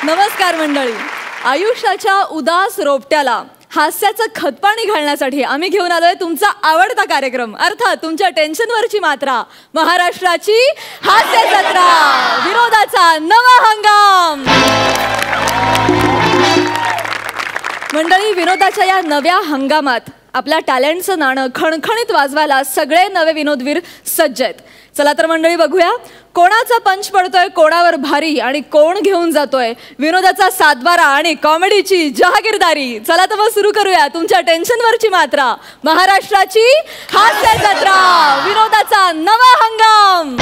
नमस्कार मंडळी. आयुष्याच्या उदास रोपट्याला हास्याचं खतपाणी घालण्यासाठी आम्ही घेऊन आलोय तुमचा आवडता कार्यक्रम, अर्थात तुमच्या टेन्शनवरची मात्रा, महाराष्ट्राची हास्य जत्रा, विनोदाचा नवा हंगाम. मंडळी, विनोदाच्या या नव्या हंगामात आपल्या टॅलेंटचं नाणं खणखणीत वाजवायला सगळे नवे विनोदवीर सज्ज आहेत. चला तर मंडळी, बघूया कोणाचा पंच पडतोय कोणावर भारी आणि कोण घेऊन जातोय विनोदाचा सातबारा आणि कॉमेडीची जहागीरदारी. चला तर मग सुरू करूया तुमच्या टेन्शनवरची मात्रा, महाराष्ट्राची हास्य जत्रा, विनोदाचा नवा हंगाम.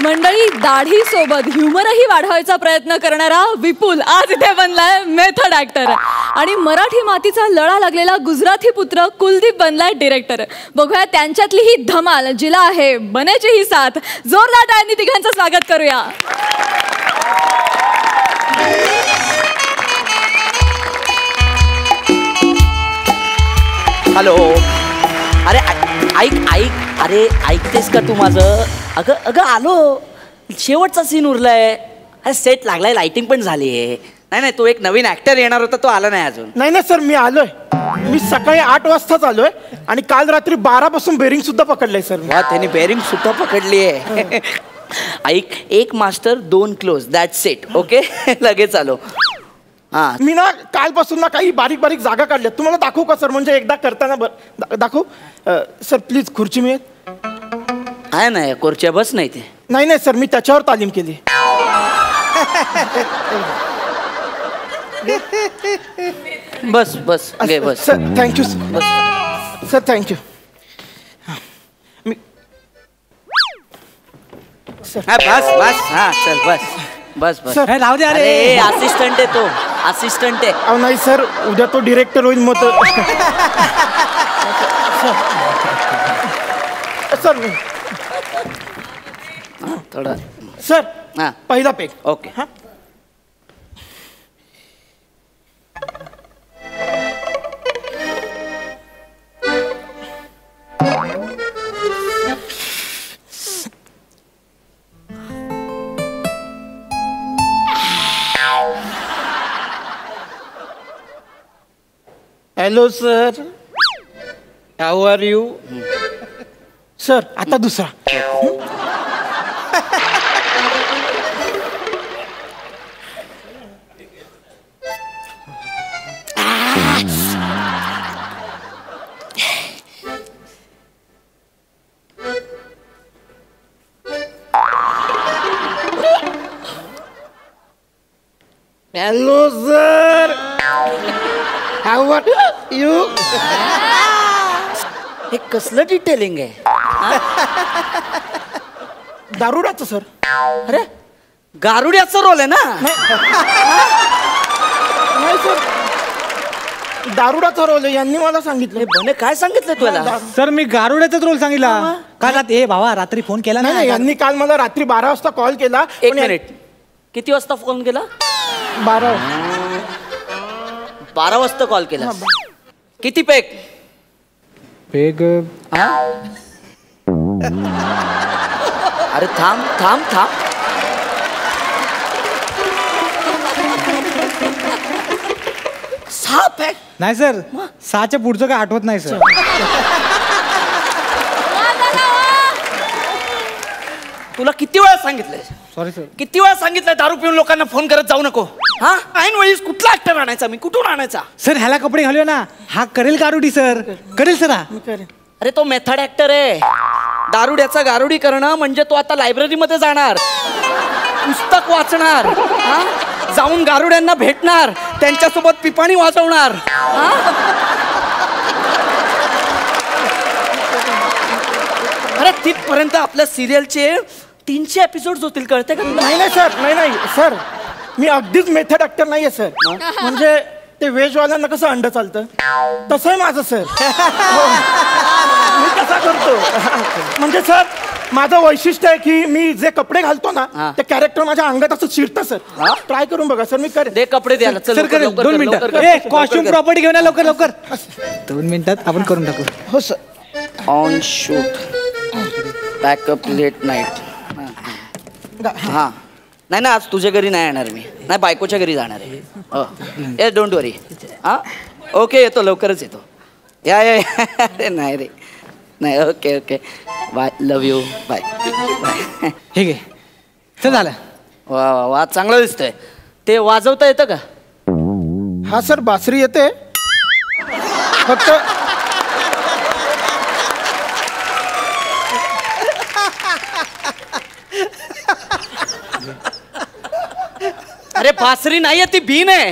मंडळी, दाढी सोबत ह्युमरही वाढवायचा प्रयत्न करणारा विपुल आज इथे बनलाय मेथड ऍक्टर आणि मराठी मातीचा लळा लागलेला गुजराती पुत्र कुलदीप बनलाय डिरेक्टर. बघूया त्यांच्यातली ही धमाल जिला आहे बनेची ही साथ. जोरदार टाळ्यांनी तिघांचं स्वागत करूया. हॅलो. अरे ऐक ऐक, अरे ऐकतेस का तू माझं? अगं अगं आलो, शेवटचा सीन उरलाय. अरे सेट लागलाय, लाइटिंग पण झाली आहे. नाही नाही, तो एक नवीन ऍक्टर येणार होता, तो आला नाही अजून. नाही नाही सर, मी आलोय. मी सकाळी 8 वाजताच आलोय आणि काल रात्री 12 पासून बेरिंग सुद्धा पकडलंय सर. वा, त्याने बेरिंग सुद्धा पकडली आहे. ऐक, 1 master 2 close, that's it. Okay, लगेच आलो. हा, मी ना कालपासून ना काही बारीक बारीक जागा काढल्या. तुम्हाला दाखवू का सर? म्हणजे एकदा करताना दाखवू सर? प्लीज खुर्ची मिळेल? आहे ना, खुर्च्या बस नाही ते. नाही नाही सर, मी त्याच्यावर तालीम केली. बस बस घे बस. Sir thank you sir. Sir thank you. हा बस बस, हा चल बस बस बस. सर राहू दे. अरे असिस्टंट आहे तो, असिस्टंट आहे. अहो नाही सर, उद्या तो डिरेक्टर होईल मग. सर थोडं सर, हा पहिला पेक. ओके. हा. Hello sir, how are you? Sir आता दुसरा. Hello sir, how are you? हे कसलं डिटेलिंग आहे? दारुडाचं सर. अरे गारुड्याचा रोल आहे ना? नाही सर, दारुडाचा रोल आहे, यांनी मला सांगितलं. हे बने काय सांगितलं तुला? सर मी गारुड्याचाच रोल सांगितला. काल ए भावा रात्री फोन केला नाही नाही, यांनी काल मला रात्री 12 वाजता कॉल केला. 1 मिनिट, किती वाजता फोन केला? 12 वाजता कॉल केला. किती पेक? पेग अरे थांब थांब थांब. सहा पॅक? नाही सर, 6च्या पुढचं काय आठवत नाही सर. तुला किती वेळा सांगितलंय? Sorry sir. किती वेळा सांगितलंय दारू पिऊन लोकांना फोन करत जाऊ नको? हा, ऐन वेळीस कुठला ऍक्टर आणायचा? मी कुठून आणायचा? सर ह्याला कपडे घालूया ना, हा करेल गारुडी सर, करेल सर हा. अरे तो मेथड ऍक्टर आहे. दारुड्याचा गारुडी करणं म्हणजे तो आता लायब्ररीमध्ये जाणार, पुस्तक वाचणार, हा, जाऊन गारुड्यांना भेटणार, त्यांच्यासोबत पिपाणी वाजवणार. अरे तिथपर्यंत आपल्या सिरियलचे 300 एपिसोड होतील, कळते का? नाही नाही सर, नाही नाही सर, मी अगदीच मेथड ऍक्टर नाहीये सर. म्हणजे ते व्हेजवाल्यांना कसं अंड चालतं तसं आहे माझं सर. मी कसा करतो म्हणजे सर, माझं वैशिष्ट्य आहे की मी जे कपडे घालतो ना ते कॅरेक्टर माझ्या अंगात असं शिरतं सर. ट्राय करून बघा सर, मी करेन. दे कपडे द्यायला. सर करेल. 2 मिनिटं. कॉस्ट्युम प्रॉपर्टी घेऊन या लवकर लवकर. 2 मिनिटात आपण करून टाकू. हो sir. On shoot, backup late night. हाँ नाही आज तुझ्या घरी नाही येणार मी, नाही बायकोच्या घरी जाणार आहे. Don't worry. हां ओके, येतो, लवकरच येतो. या नाही रे नाही. Okay okay bye, love you, bye bye. हे घे, चल झालं. वा वा वा, चांगलं दिसतंय. ते वाजवता येतं का? हा सर, बासरी येते फक्त. अरे बासरी नाहीये ती, बीन आहे.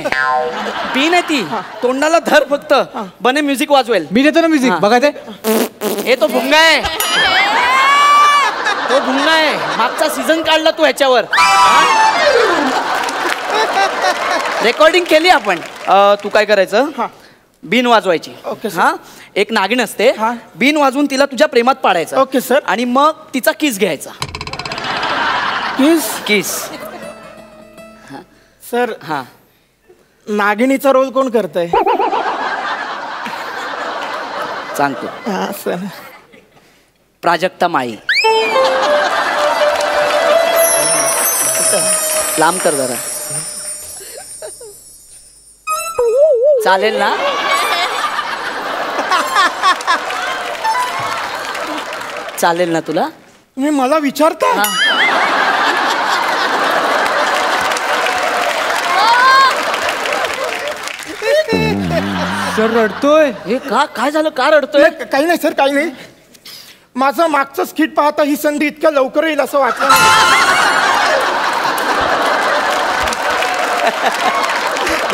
बीन आहे ती. तोंडाला धर फक्त, बने म्युझिक वाजवेल. मी देतो ना म्युझिक, बघा ते. हे तो भुंगा आहे, तो भुंगा आहे. मागचा सीझन काढला तू ह्याच्यावर. रेकॉर्डिंग केली आपण. तू काय करायचं, बीन वाजवायची. Okay sir. हा, एक नागिन असते, हा. बीन वाजवून तिला तुझ्या प्रेमात पाडायचं. Okay sir. आणि मग तिचा किस घ्यायचा. किस. किस. सर, हा, नागिनीचा रोल कोण करतंय? सांगतो. हा सर. प्राजक्ता माळी. लांब कर जरा. चालेल ना? चालेल ना तुला? तुम्ही मला विचारता? सर रडतोय. हे का, काय झालं, का रडतोय? नाही, काही नाही सर, काही नाही. माझं मागचं स्किट पाहता ही संधी इतक्या लवकर येईल असं वाटलं नाही.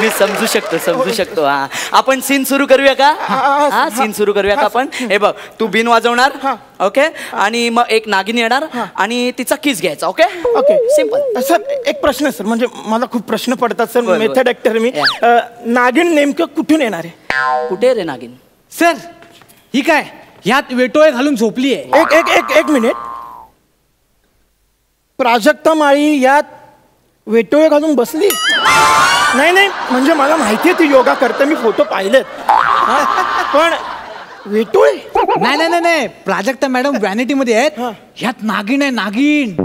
मी समजू शकतो. हा, आपण सीन सुरू करूया का? हा, सीन सुरू करूया का आपण? हे बघ, तू बिन वाजवणार, ओके, आणि मग एक नागिन येणार आणि तिचा किस घ्यायचा. Okay okay, simple. सर एक प्रश्न आहे सर, म्हणजे मला खूप प्रश्न पडतात सर. बरं. मेथड ऍक्टर मी. नागिन नेमकं कुठून येणार आहे? कुठे रे नागिन? सर ही काय, ह्यात वेटोळे घालून झोपली आहे. एक एक एक एक मिनिट. प्राजक्ता माळी यात वेटोळे घालून बसली? नाही नाही, म्हणजे मला माहिती आहे ती योगा करते, मी फोटो पाहिलेत. पण वेटोळे? नाही नाही नाही नाही, प्राजक्ता मॅडम व्हॅनिटी मध्ये आहेत. ह्यात नागिन आहे, नागिन.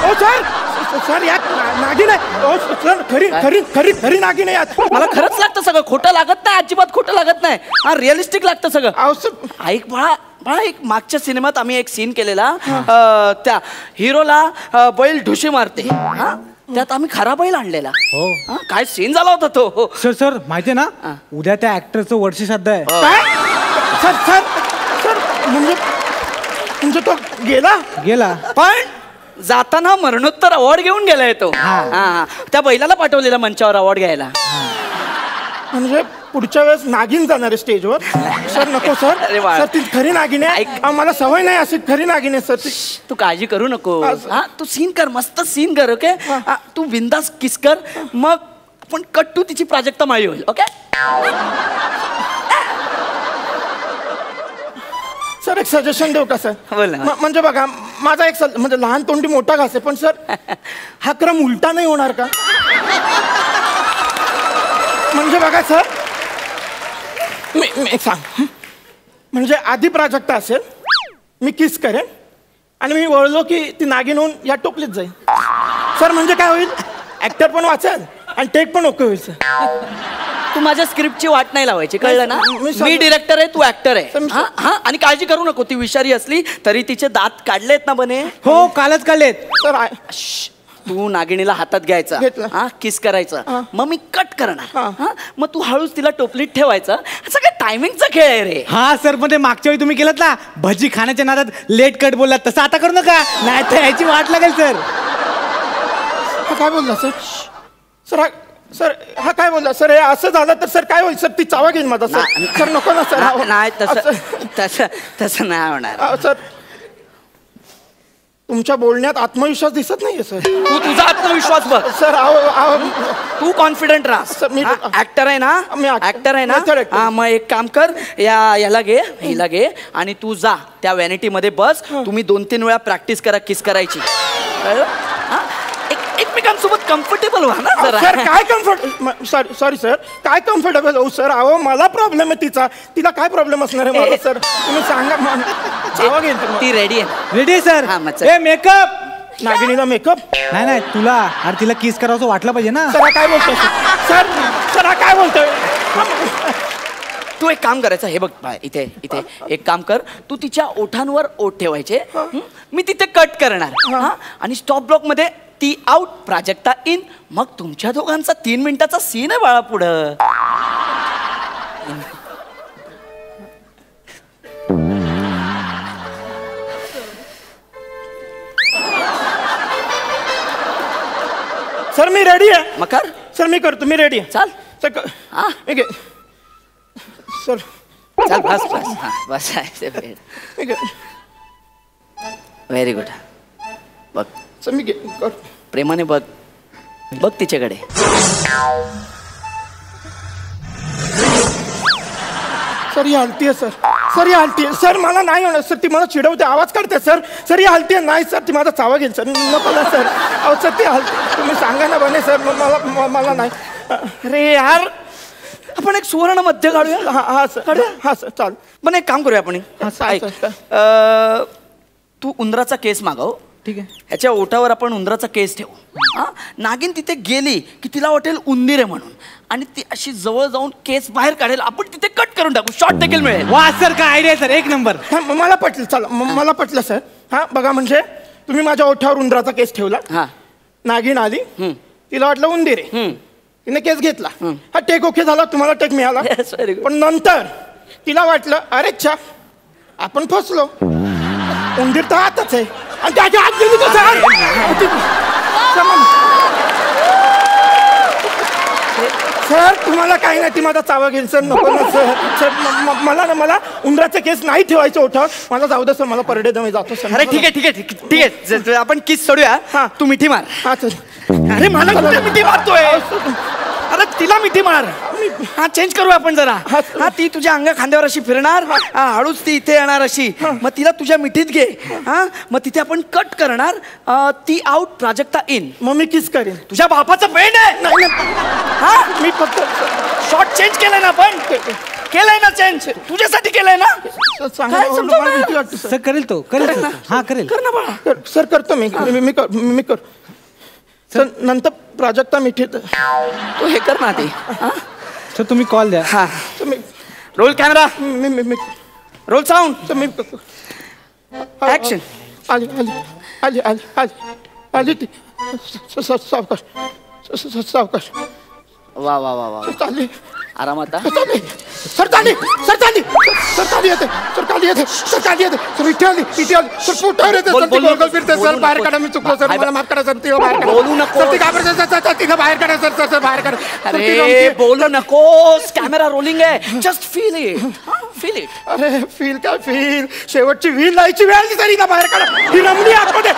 ओ सर, सर यात नागिन आहे. ओ सर, खरी खरी खरी खरी नागिन आहे यात. मला खरंच लागतं सगळं, खोटं लागत नाही, अजिबात खोटं लागत नाही. हा, रिअलिस्टिक लागतं सगळं. अहो सर, ऐक बाळा, एक मागच्या सिनेमात आम्ही एक सीन केलेला. त्या हिरोला बैल ढुशी मारते, हा, त्यात आम्ही खरा बैल आणलेला. हा, काय सीन झाला होता तो. सर माहितीये ना, उद्या त्या ऍक्टरचं वर्षश्राद्ध आहे. काय? सर सर सर, म्हणजे तो गेला? पण जाताना मरणोत्तर अवॉर्ड घेऊन गेलाय तो. हा, त्या बैलाला पाठवलेला मंचावर अवॉर्ड घ्यायला. म्हणजे पुढच्या वेळेस नागिन जाणार आहे स्टेजवर? सर नको सर. अरे वा. सर ती खरी नागिन आहे. मला सवय नाही अशी खरी नागिन आहे सर ती. तू काळजी करू नको. हा, तू सीन कर, मस्त सीन कर. ओके, तू बिंदास किस कर, मग आपण कट्टू तिची प्राजक्ता माळी होईल. ओके सर, एक सजेशन देऊ का सर? बोल ना. म्हणजे बघा, माझा एक म्हणजे लहान तोंडी मोठा घास आहे, पण सर हा क्रम उलटा नाही होणार का? म्हणजे बघा सर, मी एक सांग, म्हणजे आधी प्राजक्ता असेल, मी किस करेन आणि मी वळलो की ती नागिन होऊन या टोपलीत जाईल. सर म्हणजे काय होईल, ऍक्टर पण वाचेल आणि टेक पण ओके होईल सर. तू माझ्या स्क्रिप्टची वाट नाही लावायची, कळलं ना? मी डिरेक्टर आहे, तू ऍक्टर आहे. हा, आणि काळजी करू नको. ती विषारी असली तरी तिचे दात काढलेत ना बने? हो, कालच काढलेत. सर तू नागिणीला हातात घ्यायचा, हा, किस करायचं, मग मी कट करणार. हा, मग तू हळूच तिला टोपलीत ठेवायचं. असं काय टायमिंगचा खेळ आहे रे. हा सर, पण ते मागच्या वेळी तुम्ही केलं ना, भजी खाण्याच्या नादात लेट कट बोललात, तसं आता करू नका, नाही तर याची वाट लागेल. सर काय बोलला सर? सर सर हा काय बोलला सर? हे असं झालं तर सर काय होईल सर? ती चावा घेईन माझा सर. सर नको ना सर. नाही, तसं नाही होणार. सर तुमच्या बोलण्यात आत्मविश्वास दिसत नाहीये सर. तू तुझा आत्मविश्वास बघ सर. तू कॉन्फिडंट राहा. सर मी ऍक्टर आहे ना, मी ऍक्टर आहे ना. हा, मग एक काम कर, याला घे, हिला घे आणि तू जा त्या व्हॅनिटी मध्ये बस. तुम्ही 2-3 वेळा प्रॅक्टिस करा किस करायची. एक एकमेकांसोबत कम्फर्टेबल व्हा ना जरा. सर काय कम्फर्ट सॉरी सर काय कम्फर्टेबल हो सर. अहो मला प्रॉब्लेम आहे तिला काय प्रॉब्लेम असणार आहे मला सर तुम्ही सांगा. चावा घेईन ती रेडी आहे. Ready sir. हा, मग चल. ए मेकअप. नागिनीला मेकअप नाही तुला अरे तिला किस करावं वाटलं पाहिजे ना. सर काय बोलतोय सर काय बोलतोय. तू एक काम करायचं हे बघ इथे एक काम कर. तू तिच्या ओठांवर ओठ ठेवायचे. मी तिथे कट करणार. आणि स्टॉप ब्लॉक मध्ये ती आउट प्राजक्ता इन. मग तुमच्या दोघांचा 3 मिनिटाचा सीन आहे बाळा पुढं. सर मी रेडी आहे. मग कर. सर मी करतो मी रेडी आहे. चाल. सर सर चल बस व्हेरी गुड. बघ सर मी प्रेमाने बघ तिच्याकडे. सर ही हलतीये सर ही हलतीये सर. मला नाही होणार सर. ती मला चिडवते आवाज काढते सर ही हलतीये. नाही सर ती माझा चावा घेईल सर. नको ना सर. अहो सर ती हलते तुम्ही सांगा ना बने सर. मला नाही. अरे यार आपण एक सुवर्ण मध्य काढूया. हा सर चाल. पण एक काम करूया आपण. ऐक तू उंदराचा केस मागव. ठीक आहे. ह्याच्या ओठावर आपण उंदराचा केस ठेवू. नागिन तिथे गेली की तिला वाटेल उंदीर आहे म्हणून. आणि ती अशी जवळ जाऊन केस बाहेर काढेल. आपण तिथे कट करून टाकू. शॉर्ट देखील मिळेल. वा सर काय आयडिया सर. एक नंबर. मला पटलं. चला मला पटलं सर. हा बघा म्हणजे तुम्ही माझ्या ओठावर उंदराचा केस ठेवला. हा नागिन आली. तिला वाटलं उंदीर आहे. तिने केस घेतला. हा टेक ओके झाला. तुम्हाला टेक मिळाला. Yes, very good. पण नंतर तिला वाटलं अरे च्छा आपण फसलो. उंदीर तर आताच आहे. आणि त्याच्या आत गेली तर सर तुम्हाला काही नाही. ती माझा चावा घेईल सर. नको ना सर. मला उंदराचे केस नाही ठेवायचे ओठावर. मला जाऊ दे सर. मला परडे दमे जातो सर. अरे ठीक आहे आपण किस सोडूया. हा. तू मिठी मार. हा सर. अरे मला कुठे मिठी मारतोय. अरे तिला मिठी मार. हा चेंज करू आपण जरा. हा ती तुझ्या अंगा खांद्यावर अशी फिरणार. हळूच ती इथे येणार अशी. मग तिला तुझ्या मिठीत घे. हा मग तिथे आपण कट करणार. ती आउट प्राजक्ता इन. मग मी किस करेन. तुझ्या बापाचं पेंड आहे. नाही हा मी फक्त शॉर्ट चेंज केलाय ना आपण. केलंय ना चेंज. तुझ्यासाठी केलंय ना. काय समजावं मला ना? भीती वाटते सर करेल तो करेल. हा करेल. कर ना बाळा. सर करतो मी कर सर. नंतर प्राजक्ता मिठीत तू हे कर ना ते. सर तुम्ही कॉल द्या. हा तुम्ही रोल कॅमेरा. मी रोल साऊंड. तुम्ही ऍक्शन. आली ती. सावकाश वा वा वा वा. चालली. आरामात. सर चालली येते. सर इथे आली. सर पोटावर येते. सर ती गोल फिरते. सर बाहेर काढा. मी चुकलो सर. मला माफ करा सर. ती बाहेर काढा. बोलू नको. सर ती घाबरते. तिला बाहेर काढा सर. बाहेर काढा. अरे बोलू नकोस. कॅमेरा रोलिंग आहे. Just feel it. अरे फील शेवटची व्हील लायची वेळ आली तरी बाहेर काढा. ही रमणी आतमध्ये.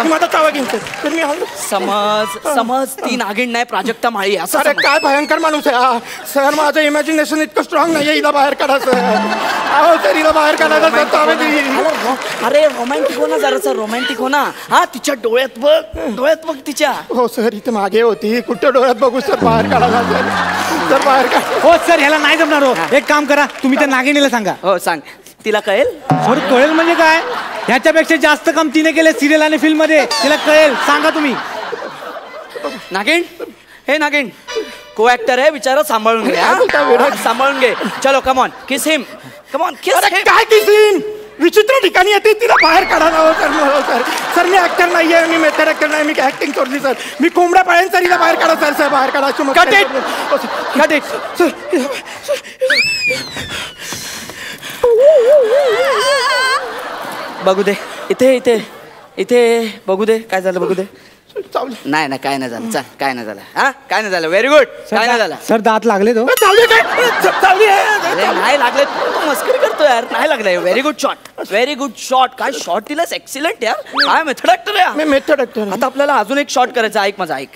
माझा चावा घेईन सर. मी हल्लो. समज ती नागिण नाही प्राजक्ता माळी असं. अरे काय भयंकर माणूस आहे सर. माझं इमॅजिनेशन इतकं स्ट्रॉंग नाहीये. हिला बाहेर काढा सर. अहो सर हिला बाहेर काढायला सर. अरे रोमॅन्टिक हो ना जरासा. रोमॅन्टिक हो ना. हा तिच्या डोळ्यात बघ तिच्या. हो सर इथे मागे होती. कुठं डोळ्यात बघू सर. बाहेर काढा सर. बाहेर काढा. हो सर ह्याला नाही जमणार. हो एक काम करा. तुम्ही त्या नागिणीला सांगा. हो सांग. तिला कळेल. सर कळेल म्हणजे काय. ह्याच्यापेक्षा जास्त काम तिने केले सिरियल आणि फिल्म मध्ये. तिला कळेल. सांगा तुम्ही. नागिण को ऍक्टर आहे बिचारा. सांभाळून घे. सांभाळून घे. चलो कमॉन किस हिम. कमॉन किस. काय किस हिम. विचित्र ठिकाणी येते. तिला बाहेर काढा ना सर. मी ऍक्टर नाहीये. मी मेथड ऍक्टर नाही. मी ऍक्टिंग सोडली सर. मी कोंबड्या पाळेन सर. हिला बाहेर काढा सर. बाहेर काढा. Cut it. सर बघू दे. इथे बघू दे. काय झालं बघू दे. नाही काय नाही झालं. चल काय नाही झालं. हा काय नाही झालं. Very good. काय नाही झालं. सर दात लागले तो. नाही लागले. तू मस्करी करतो यार. नाही लागलाय. Very good shot. काय शॉट दिलास. एक्सिलंट यार. काय मेथड ऍक्टर आहे. Method actor. आता आपल्याला अजून एक शॉट करायचा. ऐक माझा. ऐक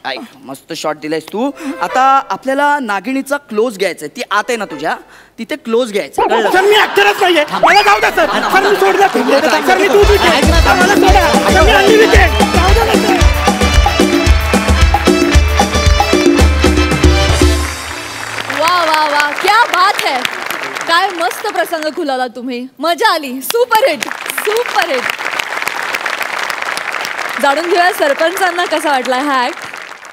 मस्त शॉट दिलायस तू. आता आपल्याला नागिणीचा क्लोज घ्यायचा. ती आत आहे ना तुझ्या. तिथे क्लोज घ्यायचं. सर मी ऍक्टरच नाहीये. मला जाऊ द्या सर. सर मी सोडलं. सर मी दूध विकेन. मला सोडा. वा वा, क्या बात है. काय मस्त प्रसंग खुलावला तुम्ही. मजा आली. Super hit, super hit. जाणून घेऊया सरपंचांना कसा वाटला हा ऍक्ट.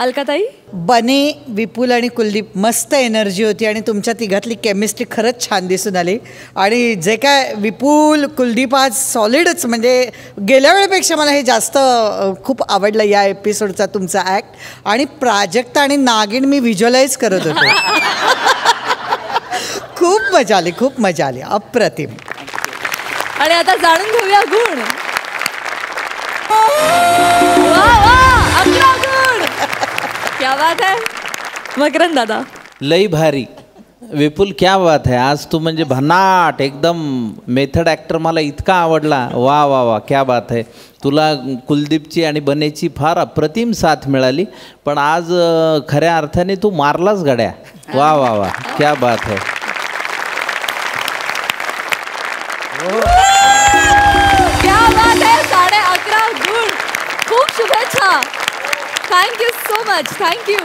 अलकाताई. बने, विपुल आणि कुलदीप मस्त एनर्जी होती आणि तुमच्या तिघातली केमिस्ट्री खरंच छान दिसून आली. आणि जे काय विपुल कुलदीप आज सॉलिडच, म्हणजे गेल्या वेळेपेक्षा मला हे जास्त खूप आवडलं या एपिसोडचा तुमचा ॲक्ट. आणि प्राजक्ता आणि नागिन मी व्हिज्युअलाइज करत होते. खूप मजा आली, खूप मजा आली, अप्रतिम. आणि आता जाणून घेऊया गुण. वा वा, 11 गुण. क्या बात है. मकरंद दादा. लई भारी. विपुल क्या बात है, आज तू म्हणजे भन्नाट एकदम मेथड ॲक्टर मला इतका आवडला. वा वा वा, क्या बात है. तुला कुलदीपची आणि बनेची फार अप्रतिम साथ मिळाली, पण आज खऱ्या अर्थाने तू मारलाच गड्या. वा वा वा, क्या बात है. क्या बात है. 11.5 गुण. खूप शुभेच्छा. Thank you so much. थँक्यू.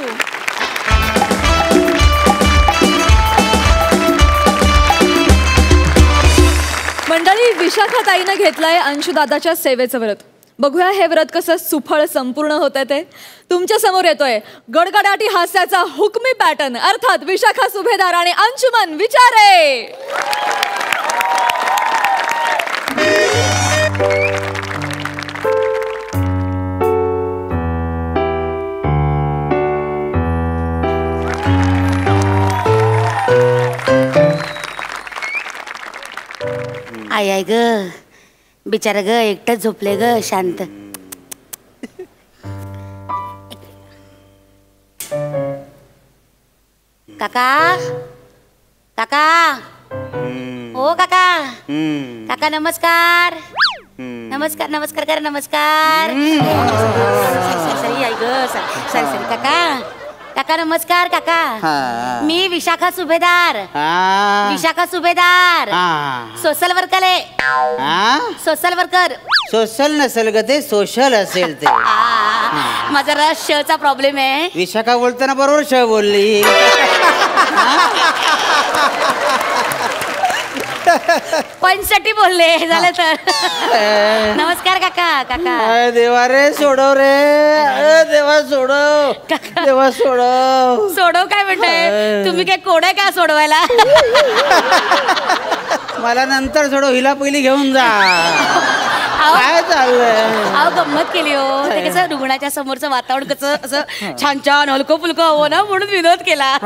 मंडळी, विशाखाताईनं घेतलंय अंशुदादाच्या सेवेचं व्रत. बघूया हे व्रत कसं सुफळ संपूर्ण होतं ते. तुमच्या समोर येतोय गडगडाटी हास्याचा हुकमी पॅटर्न, अर्थात विशाखा सुभेदार आणि अंशुमन विचारे. आय आय ग, बिचारा ग एकटंच झोपले ग शांत. काका, काका, ओ काका, काका नमस्कार. नमस्कार नमस्कार करा, नमस्कार. सरी आई ग, सरी सरी काका, काका नमस्कार. काका मी विशाखा सुभेदार. विशाखा सुभेदार, सोशल वर्कर आहे. Social worker. सोशल नसेल ग ते, सोशल असेल ते. माझा रस चा प्रॉब्लेम आहे. विशाखा बोलताना बरोबर श बोलली. पंचसाठी बोलले झालं तर. नमस्कार काका. काका देवा रे सोडव रे, देवा सोडव, देवा सोडव. सोडव काय म्हणताय तुम्ही? काय कोडे का सोडवायला? मला नंतर सोडव, हिला पहिली घेऊन जा. काय चाललंय? अहो गंमत केली हो. ते कसं रुग्णाच्या समोरचं वातावरण कसं असं छान छान हलकं फुलकं हवं ना, म्हणून विनोद केला.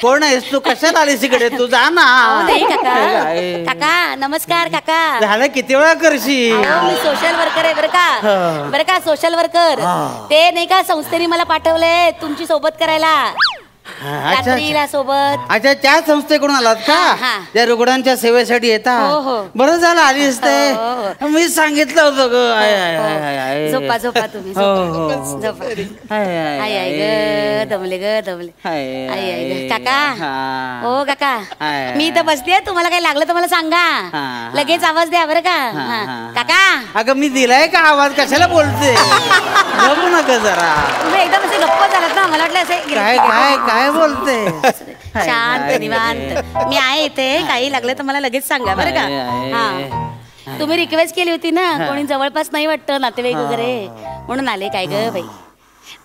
कोण आहेस तू? कशाला आलीस इकडे? तू जा ना. नाही काका. काका नमस्कार. काका झालं किती वेळा करशील? मी सोशल वर्कर आहे बरं का. बरं का, सोशल वर्कर. ते नाही का संस्थेने मला पाठवलंय तुमची सोबत करायला. रात्रीला सोबत. अच्छा, त्या संस्थेकडून आलात का? त्या रुग्णांच्या सेवेसाठी येतात. बरं झालं आलीस ते. मी सांगितलं होतं ग. झोपा झोपा तुम्ही. झोपा. आई आई ग, दमले ग दमले. आई आई ग. काका. हो काका, मी इथं बसते. तुम्हाला काही लागलं तर मला सांगा, लगेच आवाज द्या बरं का. काका. अगं मी दिलाय का आवाज? कशाला बोलते? बघू नका जरा. तुम्ही एकदम असे गप्प झालात ना, मला वाटलं असे काय काय काय बोलते? शांत निवांत. मी आहे इथे, काही लागलं तर मला लगेच सांगा बरं का. हा, तुम्ही रिक्वेस्ट केली होती ना, कोणी जवळपास नाही वाटतं नातेवाईक वगैरे, म्हणून आले. काय ग बाई,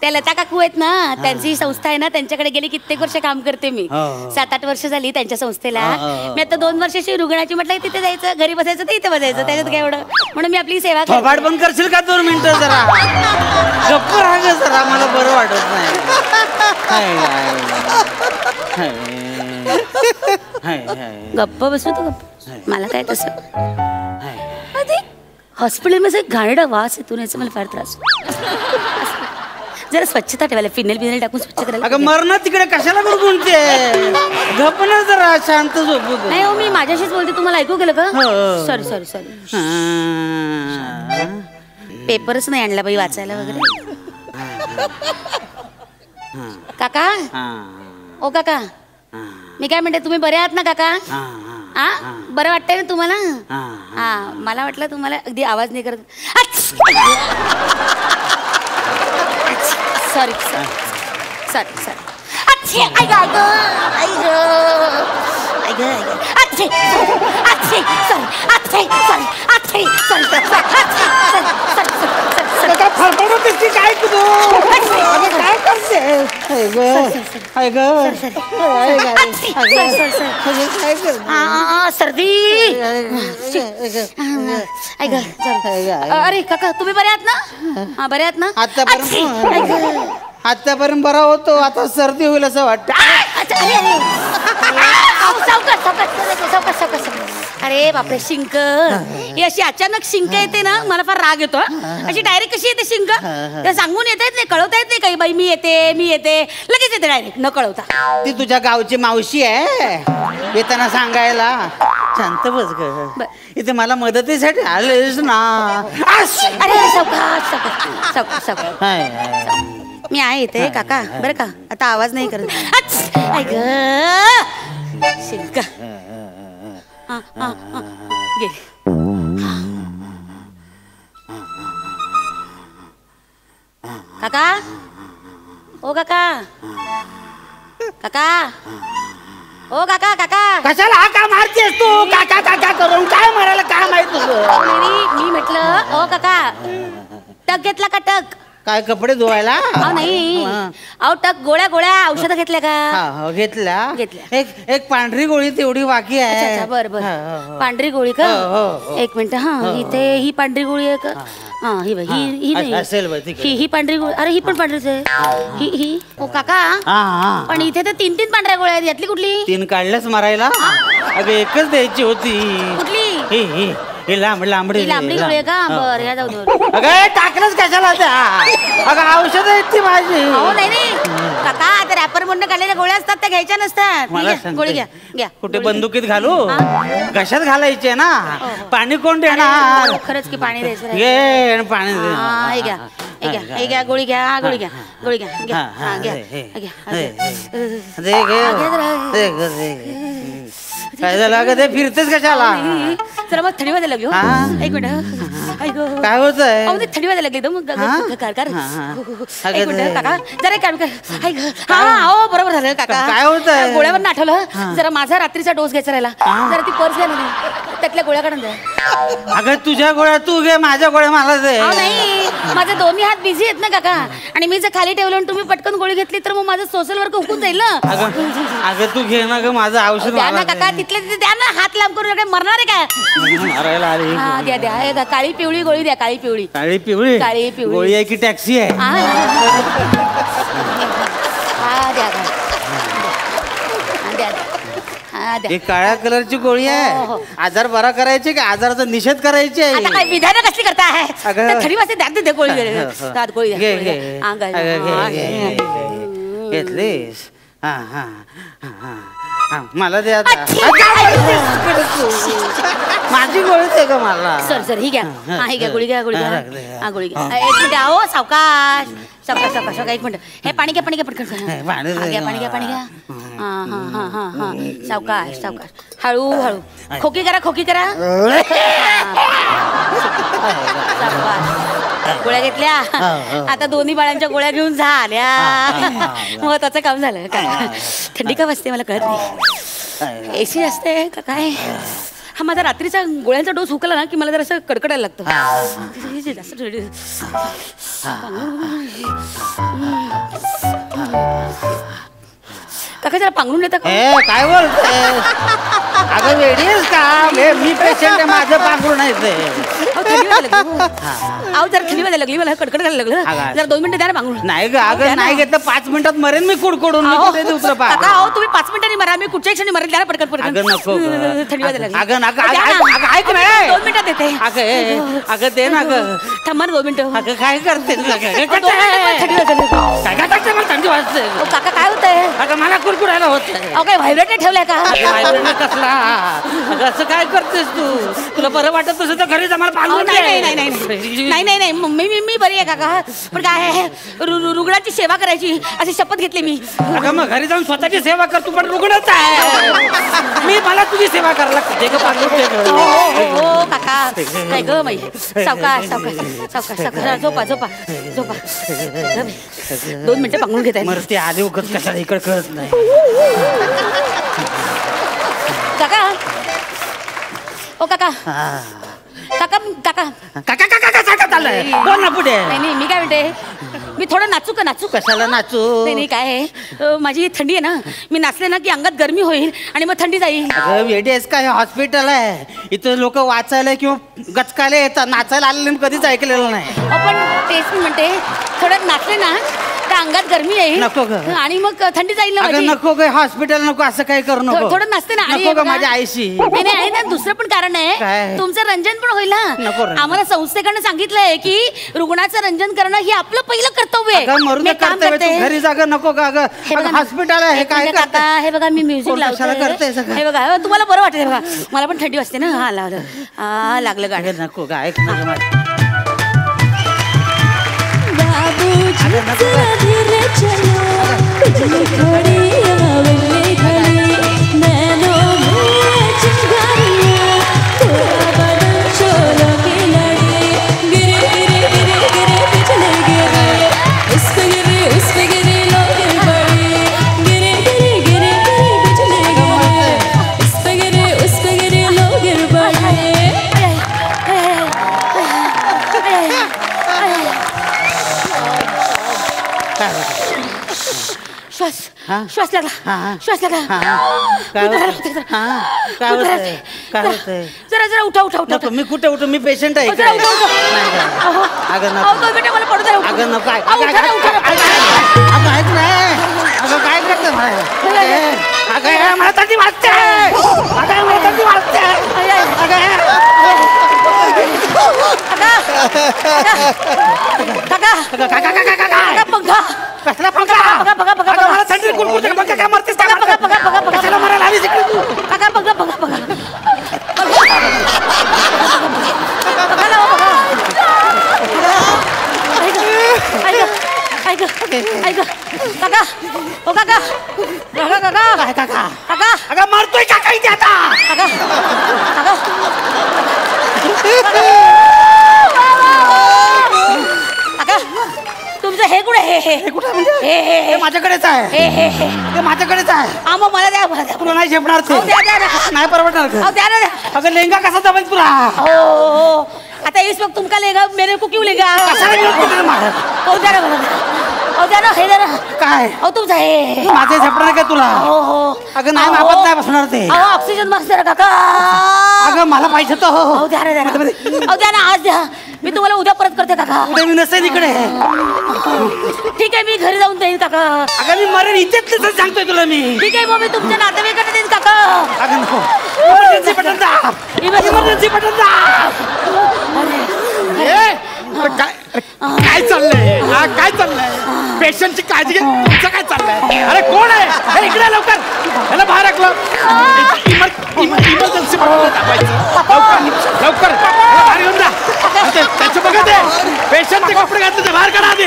त्या लता काकू आहेत ना, त्यांची संस्था आहे ना, त्यांच्याकडे गेली कित्येक वर्ष काम करते मी. 7-8 वर्ष झाली त्यांच्या संस्थेला. मी आता 2 वर्षाची रुग्णाची म्हटलं तिथे जायचं, घरी बसायचं तर इथे बसायचं, त्याच्यात काय एवढं. म्हणून मी आपली सेवा करते. थोबाड बंद करशील का 2 मिनिटं जरा? गप्प राहा ग जरा, मला बरं वाटत नाही. गप्प बसू तू गप्प. मला काय तसं हॉस्पिटलमध्ये घाणेरडा वास येतो, याचा मला फार त्रास. जरा स्वच्छता ठेवायला, फिनेल बिनेल टाकून स्वच्छ करायला. अगं मरण तिकडे कशाला गुणगुणते? गप्प ना जरा, शांत झोपू. नाही हो, मी माझ्याशीच बोलते. तुम्हाला ऐकू गेलं का? Sorry sorry sorry. पेपरच नाही आणला बाई वाचायला वगैरे. काका. ओ काका, मी काय म्हणते, तुम्ही बरे आहात ना काका? हा, बरं वाटतंय ना तुम्हाला? हा, मला वाटलं तुम्हाला अगदी आवाज नाही करत. Sorry sorry sorry sorry. अच्छे आई ग आई ग आई ग अच्छे अच्छे सॉरी अच्छे सॉरी अच्छे सॉरी काय फडफडत असते काय तू काय करते काय सर्दी अरे काका तुम्ही बरे आहात ना? हा बरे आहात ना? आतापर्यंत बरा होतो आता सर्दी होईल असं वाटतं. अरे बापरे शिंक ही अशी अचानक शिंक येते ना मला फार राग येतो. अशी डायरेक्ट कशी येते शिंक सांगून येत नाही कळवता येत नाही काही बाई मी येते लगेच येते डायरेक्ट न कळवता. ती तुझ्या गावची मावशी आहे येताना सांगायला. शांत बस ग इथे मला मदतीसाठी आलेस ना. अरे सावकाश सावकाश सावकाश मी आहे इथे काका बरं का आता आवाज नाही करत. ऐक शिंक गेली. काका ओ काका काका ओ काका काका कशाला हा का मारतेस तू काका काका करून काय मारायला काम आहे तुझं. मी म्हटलं ओ काका टक घेतला का टक काय कपडे धुवायला. नाही अहो टक गोळ्या औषधं घेतल्या का. घेतल्या एक पांढरी गोळी तेवढी बाकी आहे. बर पांढरी गोळी का एक मिनिट हा इथे ही पांढरी गोळी आहे का. हा ही बाई ही नाही ही पांढरी गोळी अरे ही पण पांढरीच आहे ही ओ काका पण इथे तर 3 पांढऱ्या गोळ्या आहेत यातली कुठली. 3 काढल्याच मारायला अगं एकच द्यायची होती. कुठली ही लांबडी गोळी आहे का. बरं या जाऊ दे. अगं टाकलंच कशाला त्या अगं औषध आहेत ती माझी. हो नाही काका त्या रॅपर म्हणून काढलेल्या गोळ्या असतात त्या घ्यायच्या नसतात. गोळी घ्या कुठे बंदुकीत घालू कशात घालायचे ना. पाणी कोण देणार. खरंच की पाणी द्यायचं घे पाणी दे. हे घ्या गोळी घ्या घ्या काय झालं अगं ते फिरतेस कशाला. जरा मग थंडी वाजायला लागली. एक मिनिट काय होत आहे. थंडी वाजायला लागली एकदम काका जरा हो बरोबर झालं काका. काय होत आहे. गोळ्यावर आठवलं जरा माझा रात्रीचा डोस घ्यायचा राहिला. जरा ती पर्स घ्या ना त्यातल्या गोळ्या काढून द्या. अगं तुझ्या गोळ्या तू घे माझ्या गोळ्या मला दे. नाही माझे दोन्ही हात बिझी आहेत ना काका आणि मी जर खाली ठेवलं तुम्ही पटकन गोळी घेतली तर मग माझं सोशल वर्क हुकून जाईल ना. अगं तू घे ना ग माझं औषध द्या ना काका तिथले तिथे द्या ना. हात लांब करून मरणार आहे काय. द्या काळी पिवळी गोळी द्या. काळी पिवळी काळी पिवळी गोळी आहे की टॅक्सी आहे. एक काळ्या कलरची गोळी आहे. आजार बरा करायची का आजाराचा निषेध करायची आहे. काय विधान कसली करता आहे. थंडी वाजते द्या गोळी गोळी घेतलीस. मला दे माझी गोळी दे ग मला. सर ही घ्या ही घ्या गोळी घ्या गोळी घ्या गोळी घ्या. एक मिनिट आहो सावकाश सावकाश सावकाश एक मिनिट हे पाणी घ्या पटकन पाणी घ्या सावकाश सावकाश हळू खोकी करा गोळ्या घेतल्या आता दोन्ही बाळांच्या गोळ्या घेऊन झाल्या. मग त्याचं काम झालं. थंडी का वाजते मला कळत नाही. एसी असते का काय. हा माझा रात्रीचा गोळ्यांचा डोस हुकला ना की मला जरा असं कडकडायला लागतं. काका जरा पांघरून देता का. काय बोलते अगं वेडी आहेस का. मी पेशंट आहे माझं पांघरून आहे. अहो जरा थंडी वाजायला लागली मला कडकड करायला लागलं. जरा 2 मिनिटं द्या ना पांघरून. नाही ग अगं नाही घेतलं 5 मिनिटात मरेन मी कुडकुडून. काका अहो तुम्ही 5 मिनिटांनी मरा मी कुठच्या क्षणी मरेल. द्या ना पटकन नको थंडी वाजायला लागली. अगं ऐक ना 2 मिनिटात देते. अगं दे ना ग थांबा 2 मिनिटं. अगं काय करते थंडी वाजते. काका काय होतंय. अगं मला कुरकुरायला होत. अहो काय व्हायब्रेटर ठेवलाय का. कसला असं काय करतेस तू. तुला बरं वाटत तसं तर घरी जा मला नाही मी बरी आहे काका. पण काय आहे रुग्णाची सेवा करायची अशी शपथ घेतली मी. अगं मग घरी जाऊन स्वतःची सेवा कर, तू पण रुग्णच आहे. मी मला तुझी सेवा करायला लागते. हो काका. काय ग बाई. सावकाश झोपा 2 मिनिटं पांगून घेत आहे. मरते आले उगत कशाला इकडे कळत नाही. काका ओ काका काका काका काका काका काका चाललंय. बोल ना पुढे. नाही मी काय म्हणते, मी थोडं नाचू का? नाचू कशाला नाचू? नाही काय आहे, माझी थंडी आहे ना, मी नाचले ना की अंगात गरमी होईल आणि मग थंडी जाईल. अगं वेडी आहेस का? हे हॉस्पिटल आहे, इथं लोक वाचायला किंवा गचकायला येतात, नाचायला आलेले कधीच ऐकलेलं नाही. आपण तेच मी म्हणते, थोडं नाचले ना तर अंगात गरमी येईल. नको ग. आणि मग थंडी जाईल ना माझी. नको ग, हॉस्पिटल नको, असं काही करू नको. थोडं नाचते ना. नको ग माझ्या आईशी. नाही आहे ना, दुसरं पण कारण आहे, काय? तुमचं रंजन पण होईल नको ना. रंजन. आम्हाला संस्थेकडनं सांगितलंय की रुग्णाचं रंजन करणं हे आपलं पहिलं कर्तव्य आहे. मरून मी काम कर्तव्य, करते. तू घरी जागा नको का? हॉस्पिटल आहे, काय काका हे बघा, मी म्युझिक कशाला करते लावते. हे बघा, तुम्हाला बरं वाटेल बघा. मला पण थंडी वाजते ना. हा लावलं लागलं गाडी. नको का? ऐक ना श्वास लागला. जरा उठा. मी कुठे उठू? मी पेशंट आहे. मला पडू द्या. अगं नको. ऐक ना. अगं काय करते मला थंडी वाजते. पंखा कसला पंखा? मला थंडी कुरकुरते. पंखा काय मरतेस? कशाला मरायला आलीस इकडे तू? अगं मारतोय काका इथे आता. तुमचं हे कुठे? हे कुठे म्हणजे? हे माझ्याकडेच आहे. हे माझ्याकडेच आहे. मग मला द्या. तुला नाही झेपणार ते. नाही परवडणार. द्या. अगं लेंगा कसा जमेल तुला? हो आता इस वक्त तुमका लेगा, मेरे को क्यों लेगा? द्या ना. हे द्या ना. काय? तुमचं हे माझे झेपणार काय तुला? हो. अगं नाही मापत नाही बसणार ते. ऑक्सिजन मास्क द्या काका. अगं मला पाहिजे तो. द्या ना. आज द्या. मी तुम्हाला उद्या परत करते काका. उद्या मी नसेल इकडे. ठीक आहे, मी घरी जाऊन देईन काका. अगं मी मरेन इथेच सांगतोय तुला मी. ठीक आहे, मग मी तुमच्या नातेवाईकांना देईन काका. अगं नको. इमर्जन्सी बटन दाब. इमर्जन्सी बटन दाब. काय चाललंय? काय चाललंय? पेशंटची काळजी घे. तुमचं काय चाललंय? अरे कोण आहे? इकडे लवकर. याला बाहेर टाकलं. इमर्जन्सी बटन दाबायचं. लवकर बाहेर घेऊन जा. त्याचं बघा ते पेशंटचे कपडे घातले ते बाहेर काढा आधी.